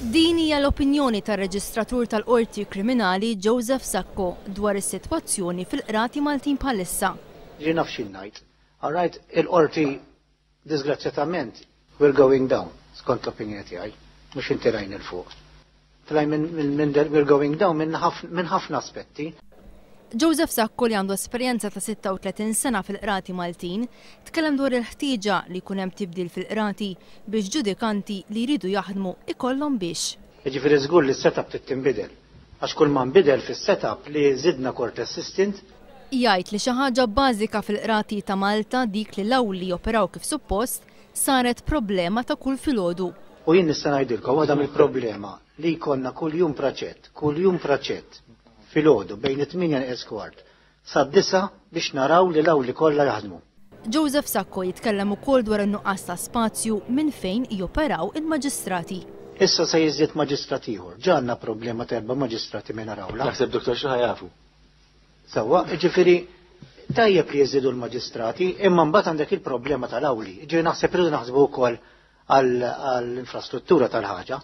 Din hija l-opinjoni tar-Reġistratur tal-Qorti Kriminali Joseph Sacco dwar is-sitwazzjoni fil-qrati Maltin bħalissa. Ġi naf xi ngħid. All right, il-qorti disgrazzjatament we're going down, skont l-opinjoni tiegħi, mhux inti rajn il fuq. Tlaj minn we're going down minn ħafna aspetti. Joseph Sacco li għandu esperjenza ta' 36 sena fil-qrati Maltin tkellem dwar il-ħtieġa li jkun hemm tibdil fil-qrati biex ġudikanti li jridu jaħdmu ikollhom biex. Jiġifieri żgur li s-setup trid tinbidel. Għax kull ma nbidel fis-setup li żidna court assistant. Jgħid li xi ħaġa bażika fil-qrati ta' Malta dik li l-awli joperaw kif suppost saret problema ta' kull filgħodu. U jien nista' ngħidilkom waħda mill-problema li jkollna kuljum praċett filgħodu bejn it-8 esquart sa' 9 biex naraw li l-awli kollha jaħdmu. Joseph Sacco jitkellem ukoll dwar in-nuqqas ta' spazju minn fejn joperaw il-maġistrati. Issa se jiżdied maġistrat ieħor. Ġanna problema ta' 4 maġistrati minn narawla. Naħseb Dr. xi ħajafu. Sewwa, jiġifieri tajjeb li jeżidu l-maġistrati, imma mbagħad għandek il-problema tal-awli. Ġifieri naħseb irridu naħsbu wkoll għall-infrastruttura tal-ħaġa.